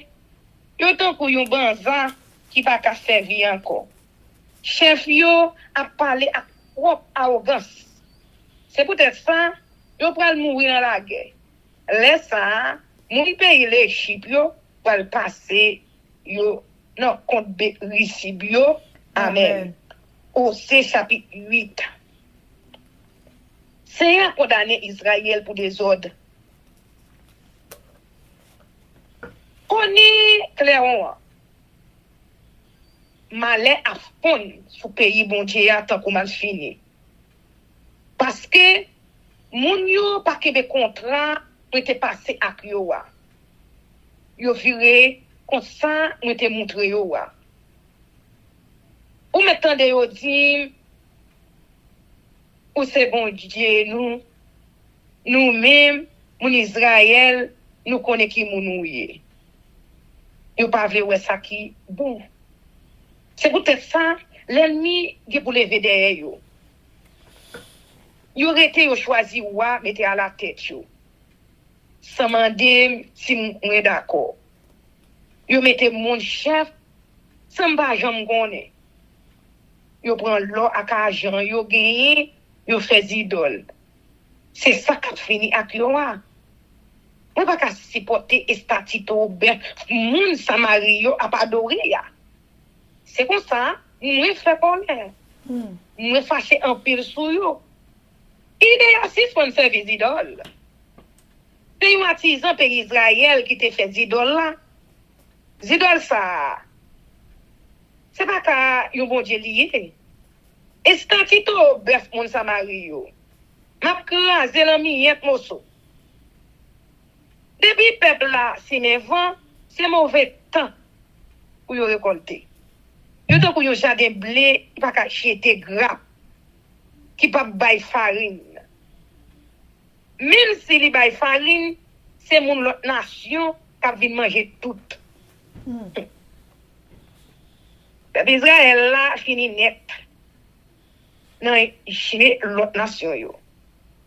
Yo tant que yon banza qui pas ka servir encore. Chef yo a parlé à propre arrogance. C'est peut-être ça, yo pral mourir dans la guerre. Laisse ça, moun pays l'Égypte yo pral passer yo non compte Risibio. Amen. Osée chapitre 8. C'est à condamner Israël pour des ordres. On est clairement malais à fond sous pays bon Dieu tant qu'on mal fini. Parce que moun yo pas kebe contrat pour te passer ak yo wa. Yo viré comme ça on te montré yo wa. Ou maintenant de yo dit ou c'est bon Dieu nous même mon Israël nous connaît qui moun ouye. Yo pas vle ouais ça qui bon. C'est peut-être ça l'ennemi qui pour lever derrière yo. Yo rete yo choisi wa mette à la tête yo. Sans demander si on est d'accord. Yo mette mon chef sans pas jamais connaître. Yo prend l'or ak argent yo gagné, yo fait idole. C'est ça qui fini ak yo wa. On pas ka supporter estatito ben moun Samari yo a pas adoré ya. C'est comme ça, moi fait connaître. Moi fâché en pile sur yo. Il est assis pour un service d'idole. C'est un artisan pays Israël qui te fait d'idole là. D'idole ça. C'est pas qu'à yon bon Dieu lié. Et c'est un tito bœuf moun Samari yo. M'a crasé l'ami yet mosso. Depuis peuple là, si ne vent, c'est mauvais temps pour yon récolter. Yon temps pour yon jardin blé, il pas qu'à jeter grappe. Qui pas bay farine. Même si li bay farine, c'est mon l'autre nation qui vient manger tout. Peuple Israël là fini net. Non, chez l'autre nation yo.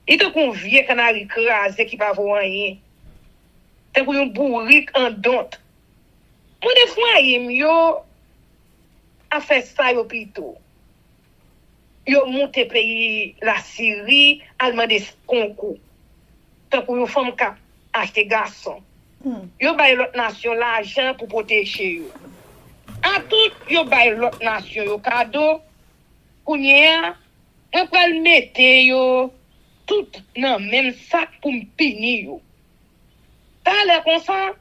Il te convient canari crasé qui pas voir rien. T'es pour un bourrique en dont. Moi des fois yo a fait ça yo plutôt. Yo monte pays la Syrie, allemand des concours. Tant pour une femme qui acheter garçon. Yo bay l'autre nation l'argent pour protéger yo. En tout, yo bay l'autre nation yo cadeau. Kounya, on va le mettre yo tout dans même sac pour me punir yo. T'as l'air comme ça,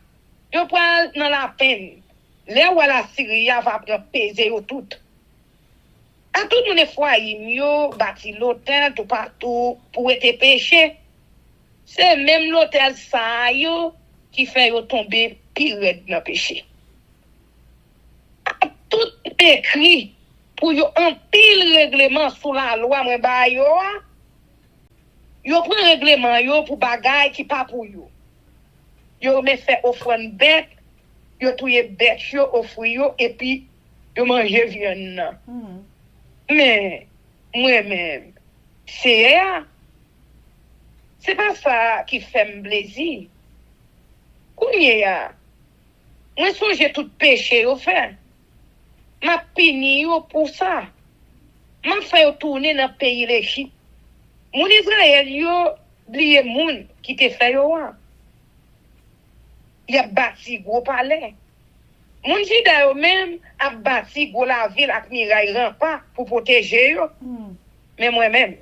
yo pral dans la peine. Là où la Syrie va prendre peser yo tout. À tout le monde foyer yo bâti l'hôtel tout partout pour être péché. C'est même l'hôtel ça yo qui fait yo tomber pire dans péché. À tout écrit pour yo un pile règlement sous la loi moi ba yo. Yo prend règlement yo pour bagay qui pas pour yo. Yo me fait offrande bête, yo touye bête yo offre yo et puis yo manger viande. Mais moi-même, c'est pas ça qui fait me plaisir. Kounya, moi songe tout péché au fait. M'a pini yo pour ça. M'a fait tourner dans pays l'Égypte. Moun Israël yo oublié moun qui te fait yo. Il a bâti gros palais. Moun Jida yo même a bâti gros la ville avec muraille rempart pour protéger yo. Mais moi-même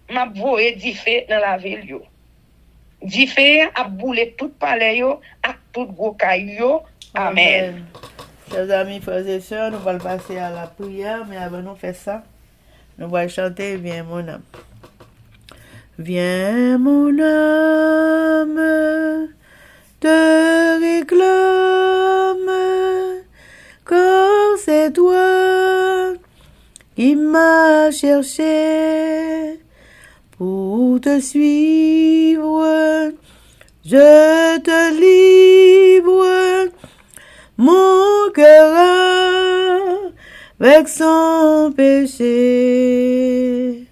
m'a voye di fè dans la ville yo. Di fè a boule tout palais yo ak tout gros kay yo. Amen. Chers amis, frères et sœurs, nous allons passer à la prière, mais avant de faire ça, nous allons chanter Viens mon âme. Viens mon âme, te réclame, car c'est toi qui m'as cherché pour te suivre. Je te livre mon cœur avec son péché.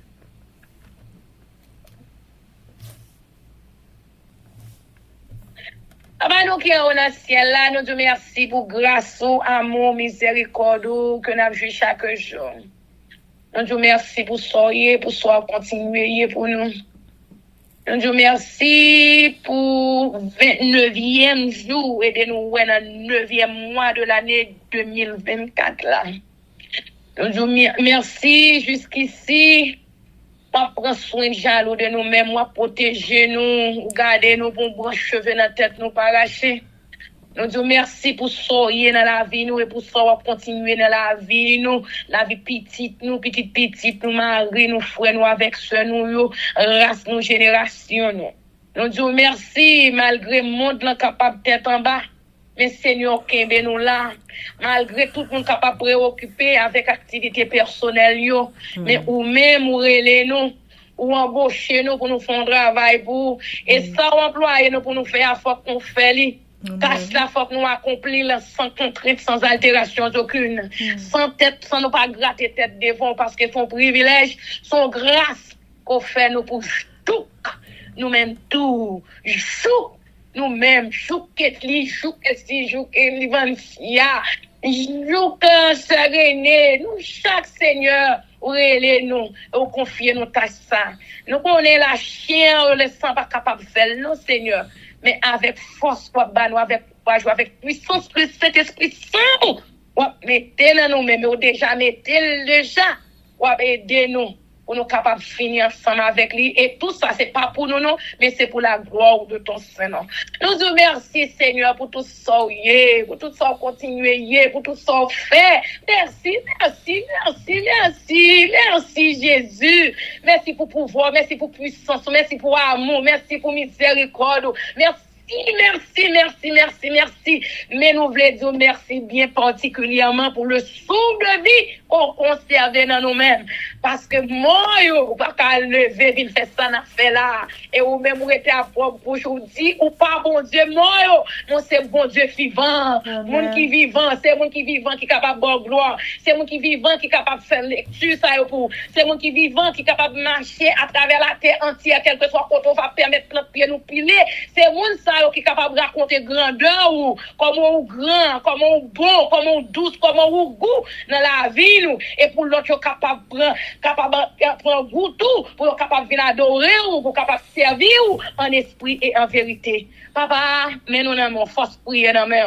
Nous qui sommes dans le ciel là, nous te merci pour grâce, amour, miséricorde que nous avons joué chaque jour. Nous te merci pour soyez, pour soir continuer pour nous. Nous te merci pour 29e jour et de nous dans le 9e mois de l'année 2024 là. Nous te merci jusqu'ici. Prends soin de nous-mêmes, protéger nous, garder nous pour brancher cheveux dans la tête, nous pas arracher. Nous disons merci pour soyez dans la vie nous et pour soyez continuer dans la vie nous, la vie petite nous, nous mari, nous frères nous avec soeur nous, race nous, génération nous. Nous disons merci malgré le monde là capable d'être en bas. Mais Seigneur, Kembe nous là, malgré tout le monde capable préoccupé avec activité personnelle yo, mais ou même ou relais nous, ou embaucher nous pour nous faire un travail pour, et ça ou employer nous pour nous faire affaire qu'on fait li. Cache la fois que nous accomplir sans contrainte, sans altération aucune, sans tête, sans nous pas gratter tête devant parce que son privilège, son grâce qu'on fait nous pour tout, nous-mêmes tout, nous-mêmes, Chouketli, Chouketli, Livancia, Serené, nous, chaque Seigneur, relais nous, ou confier nous tâches ça. Nous connaissons la chien, on ne sent pas capable de faire, non, Seigneur, mais avec force, avec courage, avec puissance, le Saint-Esprit Saint, mettez dans nous-mêmes, ou déjà, mettez déjà, ou aider nous. Pour nous capables de finir ensemble avec lui. Et tout ça, c'est pas pour nous, non, mais c'est pour la gloire de ton Saint-Nom. Nous te remercions, Seigneur, pour tout ça, pour tout ça, continuer, pour tout ça, fait. Merci, Jésus. Merci pour pouvoir, merci pour puissance, merci pour amour, merci pour miséricorde, merci. Merci. Mais nous voulons dire merci bien particulièrement pour le souffle de vie qu'on conserve dans nous-mêmes. Parce que moi, ou pas qu'à lever, il fait ça, n'a fait là. Et ou même, ou était à propre aujourd'hui, ou pas bon Dieu, moi, c'est bon Dieu vivant. Mon qui vivant, c'est mon qui vivant qui est capable de gloire. C'est mon qui vivant qui est capable de faire lecture, ça, pour. C'est mon qui vivant qui est capable de marcher à travers la terre entière, quel que soit quand on va permettre notre pied nous piler. C'est mon ça, qui est capable de raconter grandeur ou comment on grand, comment on bon, comment on douce, comment on goût dans la vie nous et pour l'autre capable prendre goût tout pour capable venir adorer ou pour capable servir ou en esprit et en vérité. Papa, mais nous avons force prière dans main.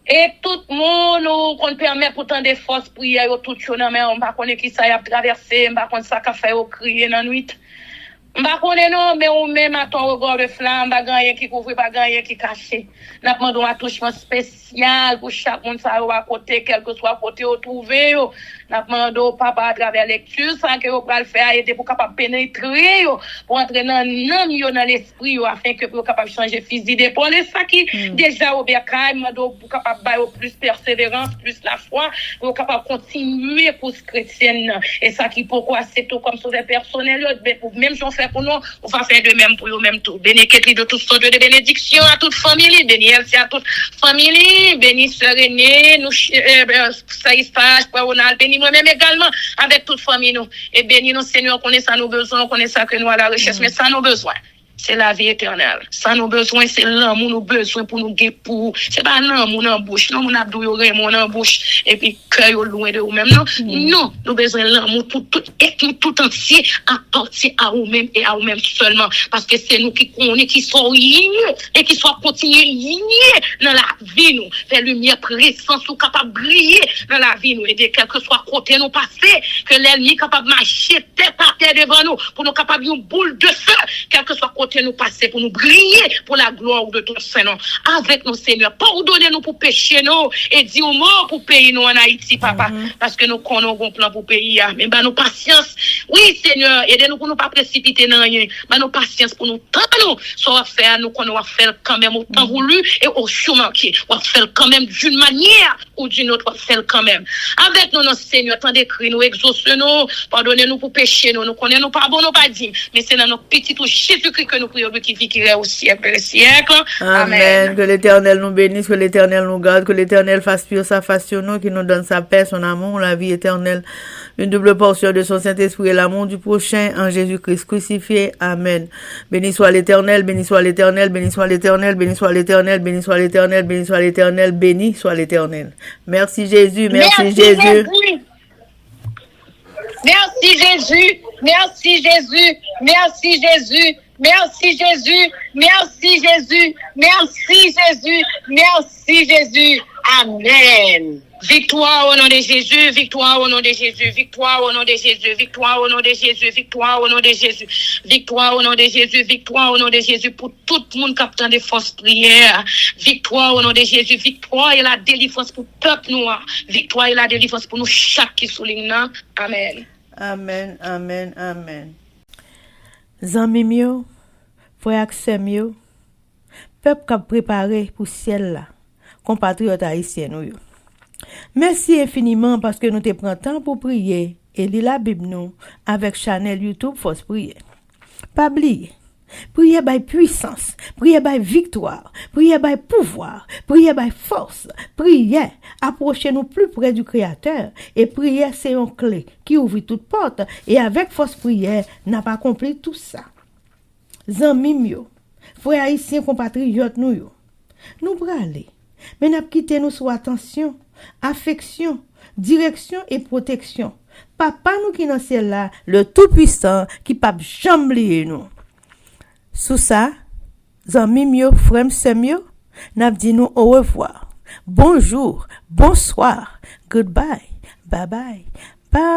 Et tout le monde qu'on permet pourtant des forces prières tout dans main, on pas connaît qui ça y a traversé, on pas connaît ça qu'a fait au crier dans nuit. M'a connaît non mais ou même à ton regard de flamme pas gagner qui couvre pas gagner qui caché n'a demandé un attouchement spécial pour chaque monde ça à côté quel que soit côté au trouver n'a demandé papa à travers lecture ça que on va le faire aider pour capable pénétrer pour entrer dans l'esprit afin que pour capable changer physique d'épaule et ça qui déjà au bien calme pour capable bailler plus persévérance plus la foi pour capable continuer pour chrétienne et ça qui pourquoi c'est tout comme sauver personnel même si on fait pour nous, on va faire de même pour eux-mêmes tout. Bénédiction de toutes sortes de bénédictions à toute famille, béni à toute famille, béni Sœur Renée, nous, Saïstage, Ronald, béni moi-même également avec toute famille nous. Et béni nous Seigneur, connaît ça nos besoins, connaît ça que nous à la recherche, mais ça nos besoins. c'est la vie éternelle. Ça nous besoin, c'est l'amour nous besoin pour nous guérir pour. C'est pas l'amour en bouche, non, mon abdou yo remon en bouche et puis cœur loin de vous même non. Non, nous besoin l'amour pour tout et tout entier appartient à vous même et à vous même seulement parce que c'est nous qui connaissons qui sont liés et qui sont continuer liés dans la vie nous. Faire lumière présence ou capable briller dans la vie nous et de quel que soit côté nous passer que l'ennemi capable marcher tête par terre devant nous pour nous capable une boule de feu quel que soit côté nous passer pour nous briller pour la gloire de ton Seigneur avec nos Seigneur pardonnez-nous pour pécher nous et dis au mot pour payer nous en Haïti papa parce que nous connaissons un plan pour payer mais ben nous patience oui Seigneur aidez-nous pour nous pas précipiter dans rien ben nous patience pour nous tant nous soit faire nous qu'on va faire quand même au temps voulu et au chemin qui on va faire quand même d'une manière ou d'une autre on va faire quand même avec nous notre Seigneur tant d'écrit nous exauce-nous pardonnez-nous pour pécher nous connaissons nous pas bon nous pas dit mais c'est dans notre petit tout Jésus-Christ que nous prions qui vivra au siècle des siècles. Amen. Que l'Éternel nous bénisse, que l'Éternel nous garde, que l'Éternel fasse pure sa face sur nous, qu'il nous donne sa paix, son amour, la vie éternelle, une double portion de son Saint-Esprit et l'amour du prochain en Jésus-Christ crucifié. Amen. Béni soit l'Éternel, béni soit l'Éternel, béni soit l'Éternel, béni soit l'Éternel, béni soit l'Éternel, béni soit l'Éternel, béni soit l'Éternel. Merci Jésus, merci Jésus. Merci Jésus, merci Jésus, merci Jésus, merci Jésus, merci Jésus, merci Jésus, merci Jésus. Amen. Victoire au nom de Jésus, victoire au nom de Jésus, victoire au nom de Jésus, victoire au nom de Jésus, victoire au nom de Jésus, victoire au nom de Jésus, victoire au nom de Jésus pour tout le monde qui attend des fausses prières. Victoire au nom de Jésus, victoire et la délivrance pour le peuple noir. Victoire et la délivrance pour nous chaque qui souligne. Amen. Amen, amen, amen. Zami mio, frère Axem yo, peuple qui a préparé pour ciel là, compatriotes haïtiens nous. Merci infiniment parce que nous te prenons temps pour prier et lire la Bible nous avec channel YouTube Force Prière. Pas oublier, prier by puissance, prier by victoire, prier by pouvoir, prier by force, prier, approchez-nous plus près du Créateur et prier c'est une clé qui ouvre toute porte et avec force prière n'a pas accompli tout ça. Zanmim yo, frères haïtiens compatriotes nous yo, nous braler, mais n'a quitté nous sous attention, affection, direction et protection. Papa nous qui dans ciel là, le tout-puissant qui pas jamais oublier nous. Sous ça, zanmim yo, frère sem yo, n'a dit nous au revoir. Bonjour, bonsoir, goodbye, bye bye, bye.